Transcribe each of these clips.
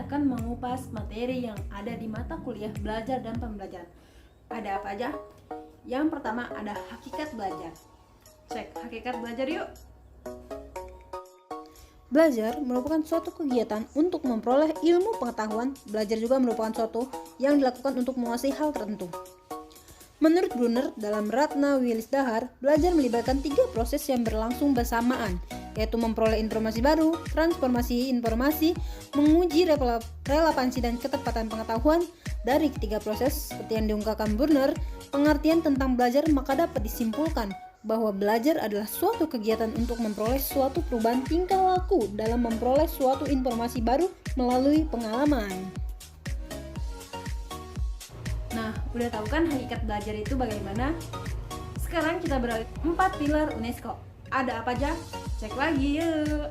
akan mengupas materi yang ada di mata kuliah belajar dan pembelajaran. Ada apa aja? Yang pertama ada hakikat belajar. Cek hakikat belajar yuk. Belajar merupakan suatu kegiatan untuk memperoleh ilmu pengetahuan. Belajar juga merupakan suatu yang dilakukan untuk menguasai hal tertentu. Menurut Brunner, dalam Ratna Willis Dahar, belajar melibatkan 3 proses yang berlangsung bersamaan, yaitu memperoleh informasi baru, transformasi informasi, menguji relevansi dan ketepatan pengetahuan. Dari ketiga proses, seperti yang diungkapkan Brunner, pengertian tentang belajar maka dapat disimpulkan bahwa belajar adalah suatu kegiatan untuk memperoleh suatu perubahan tingkah laku dalam memperoleh suatu informasi baru melalui pengalaman. Nah, udah tahu kan hakikat belajar itu bagaimana? Sekarang kita beralih 4 pilar UNESCO. Ada apa aja? Cek lagi yuk.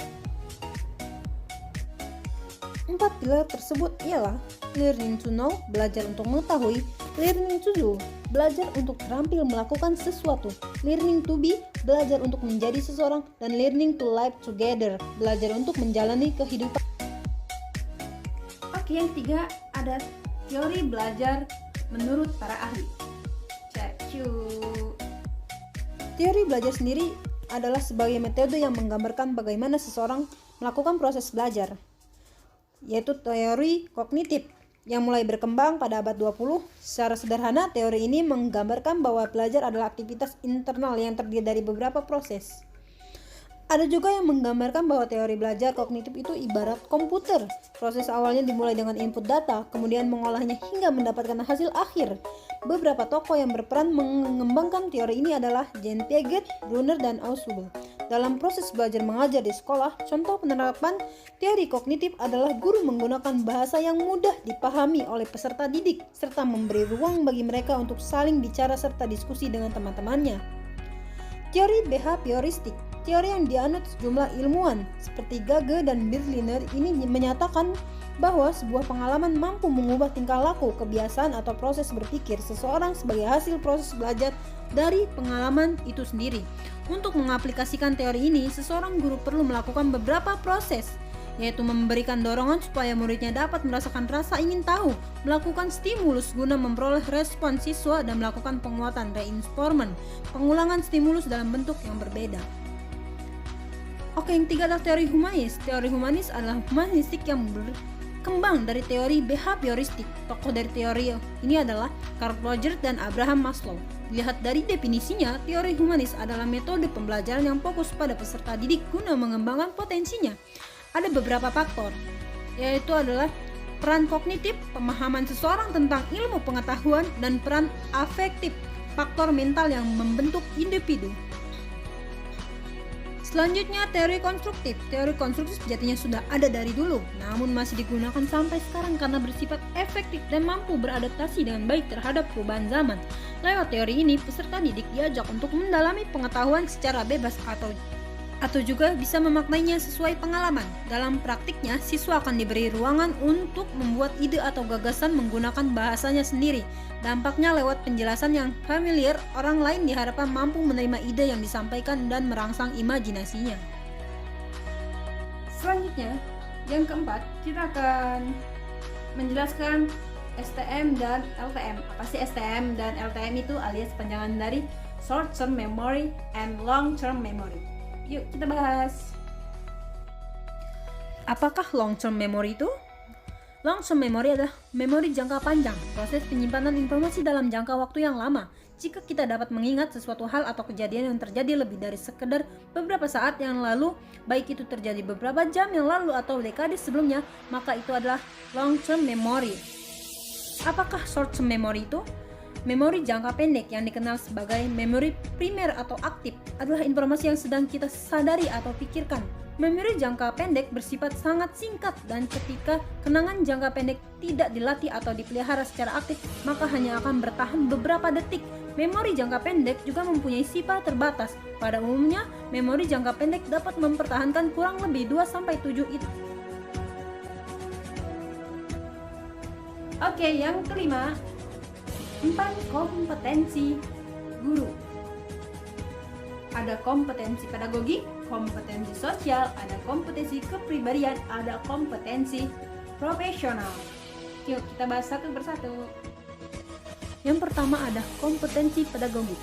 4 pilar tersebut ialah learning to know, belajar untuk mengetahui, learning to do, belajar untuk terampil melakukan sesuatu, learning to be, belajar untuk menjadi seseorang, dan learning to live together, belajar untuk menjalani kehidupan. Oke, yang ketiga ada teori belajar menurut para ahli. Cek yuk. Teori belajar sendiri adalah sebagai metode yang menggambarkan bagaimana seseorang melakukan proses belajar, yaitu teori kognitif yang mulai berkembang pada abad 20. Secara sederhana, teori ini menggambarkan bahwa belajar adalah aktivitas internal yang terdiri dari beberapa proses. Ada juga yang menggambarkan bahwa teori belajar kognitif itu ibarat komputer. Proses awalnya dimulai dengan input data, kemudian mengolahnya hingga mendapatkan hasil akhir. Beberapa tokoh yang berperan mengembangkan teori ini adalah Jean Piaget, Brunner, dan Ausubel. Dalam proses belajar mengajar di sekolah, contoh penerapan teori kognitif adalah guru menggunakan bahasa yang mudah dipahami oleh peserta didik, serta memberi ruang bagi mereka untuk saling bicara serta diskusi dengan teman-temannya. Teori behavioristik, teori yang dianut sejumlah ilmuwan seperti Gage dan Berliner, ini menyatakan bahwa sebuah pengalaman mampu mengubah tingkah laku, kebiasaan, atau proses berpikir seseorang sebagai hasil proses belajar dari pengalaman itu sendiri. Untuk mengaplikasikan teori ini, seseorang guru perlu melakukan beberapa proses, yaitu memberikan dorongan supaya muridnya dapat merasakan rasa ingin tahu, melakukan stimulus guna memperoleh respon siswa, dan melakukan penguatan reinforcement, pengulangan stimulus dalam bentuk yang berbeda. Oke, yang ketiga adalah teori humanis. Teori humanis adalah humanistik yang berkembang dari teori behavioristik. Tokoh dari teori ini adalah Carl Rogers dan Abraham Maslow. Dilihat dari definisinya, teori humanis adalah metode pembelajaran yang fokus pada peserta didik guna mengembangkan potensinya. Ada beberapa faktor, yaitu adalah peran kognitif, pemahaman seseorang tentang ilmu pengetahuan, dan peran afektif, faktor mental yang membentuk individu. Selanjutnya, teori konstruktif. Teori konstruktif sejatinya sudah ada dari dulu, namun masih digunakan sampai sekarang karena bersifat efektif dan mampu beradaptasi dengan baik terhadap perubahan zaman. Lewat teori ini, peserta didik diajak untuk mendalami pengetahuan secara bebas atau juga bisa memaknainya sesuai pengalaman. Dalam praktiknya, siswa akan diberi ruangan untuk membuat ide atau gagasan menggunakan bahasanya sendiri. Dampaknya lewat penjelasan yang familiar, orang lain diharapkan mampu menerima ide yang disampaikan dan merangsang imajinasinya. Selanjutnya, yang keempat, kita akan menjelaskan STM dan LTM. Apa sih STM dan LTM itu? Alias panjangan dari Short Term Memory and Long Term Memory. Yuk kita bahas. Apakah long term memory itu? Long term memory adalah memori jangka panjang, proses penyimpanan informasi dalam jangka waktu yang lama. Jika kita dapat mengingat sesuatu hal atau kejadian yang terjadi lebih dari sekedar beberapa saat yang lalu, baik itu terjadi beberapa jam yang lalu atau dekade sebelumnya, maka itu adalah long term memory. Apakah short term memory itu? Memori jangka pendek yang dikenal sebagai memori primer atau aktif adalah informasi yang sedang kita sadari atau pikirkan. Memori jangka pendek bersifat sangat singkat, dan ketika kenangan jangka pendek tidak dilatih atau dipelihara secara aktif, maka hanya akan bertahan beberapa detik. Memori jangka pendek juga mempunyai sifat terbatas. Pada umumnya, memori jangka pendek dapat mempertahankan kurang lebih 2-7 itu. Oke, yang kelima, 4 kompetensi guru. Ada kompetensi pedagogi, kompetensi sosial, ada kompetensi kepribadian, ada kompetensi profesional. Yuk kita bahas satu persatu. Yang pertama ada kompetensi pedagogik,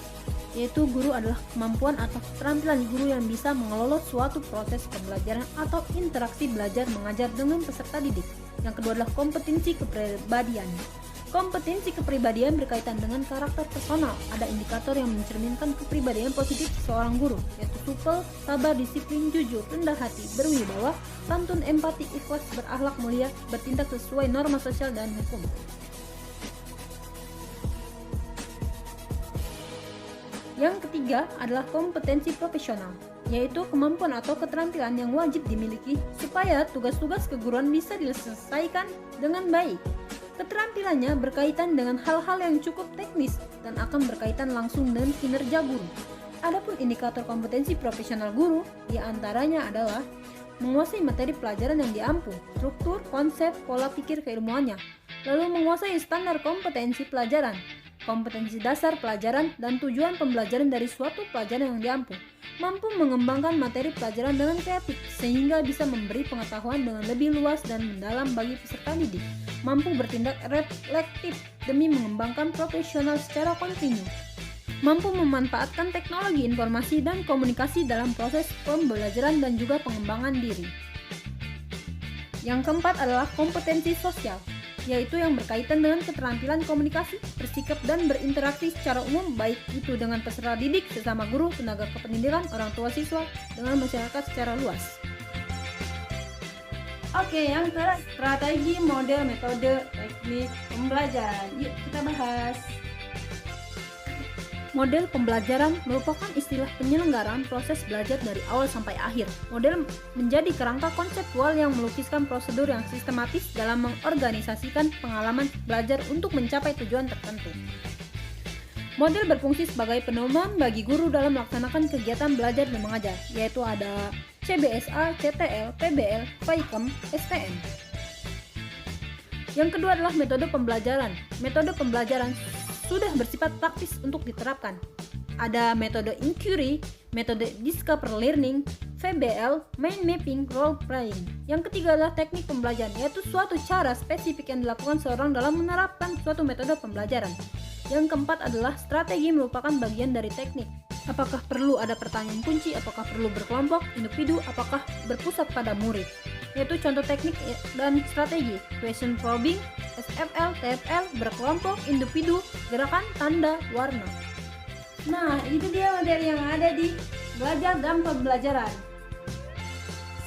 yaitu guru adalah kemampuan atau keterampilan guru yang bisa mengelola suatu proses pembelajaran atau interaksi belajar mengajar dengan peserta didik. Yang kedua adalah kompetensi kepribadian. Kompetensi kepribadian berkaitan dengan karakter personal. Ada indikator yang mencerminkan kepribadian positif seorang guru, yaitu supel, sabar, disiplin, jujur, rendah hati, berwibawa, santun, empati, ikhlas, berakhlak mulia, bertindak sesuai norma sosial dan hukum. Yang ketiga adalah kompetensi profesional, yaitu kemampuan atau keterampilan yang wajib dimiliki supaya tugas-tugas keguruan bisa diselesaikan dengan baik. Keterampilannya berkaitan dengan hal-hal yang cukup teknis dan akan berkaitan langsung dengan kinerja guru. Adapun indikator kompetensi profesional guru diantaranya adalah menguasai materi pelajaran yang diampu, struktur, konsep, pola pikir keilmuannya, lalu menguasai standar kompetensi pelajaran, kompetensi dasar pelajaran dan tujuan pembelajaran dari suatu pelajaran yang diampu, mampu mengembangkan materi pelajaran dengan kreatif sehingga bisa memberi pengetahuan dengan lebih luas dan mendalam bagi peserta didik, mampu bertindak reflektif demi mengembangkan profesional secara kontinu, mampu memanfaatkan teknologi informasi dan komunikasi dalam proses pembelajaran dan juga pengembangan diri. Yang keempat adalah kompetensi sosial, yaitu yang berkaitan dengan keterampilan komunikasi, bersikap dan berinteraksi secara umum, baik itu dengan peserta didik, sesama guru, tenaga kependidikan, orang tua siswa, dengan masyarakat secara luas. Oke, yang terakhir strategi, model, metode, teknik pembelajaran. Yuk kita bahas. Model pembelajaran merupakan istilah penyelenggaraan proses belajar dari awal sampai akhir. Model menjadi kerangka konseptual yang melukiskan prosedur yang sistematis dalam mengorganisasikan pengalaman belajar untuk mencapai tujuan tertentu. Model berfungsi sebagai pedoman bagi guru dalam melaksanakan kegiatan belajar dan mengajar, yaitu ada CBSA, CTL, PBL, PAIKEM, STM. Yang kedua adalah metode pembelajaran. Metode pembelajaran sudah bersifat praktis untuk diterapkan. Ada metode inquiry, metode discover learning, VBL, mind mapping, role playing. Yang ketiga adalah teknik pembelajaran, yaitu suatu cara spesifik yang dilakukan seorang dalam menerapkan suatu metode pembelajaran. Yang keempat adalah strategi, merupakan bagian dari teknik. Apakah perlu ada pertanyaan kunci, apakah perlu berkelompok, individu, apakah berpusat pada murid. Yaitu contoh teknik dan strategi: question probing, SFL, TFL, berkelompok, individu, gerakan, tanda, warna. Nah, itu dia materi yang ada di belajar dan pembelajaran.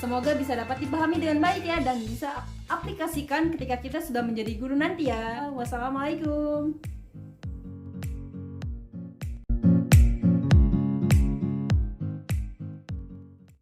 Semoga bisa dapat dipahami dengan baik ya, dan bisa aplikasikan ketika kita sudah menjadi guru nanti ya. Wassalamualaikum.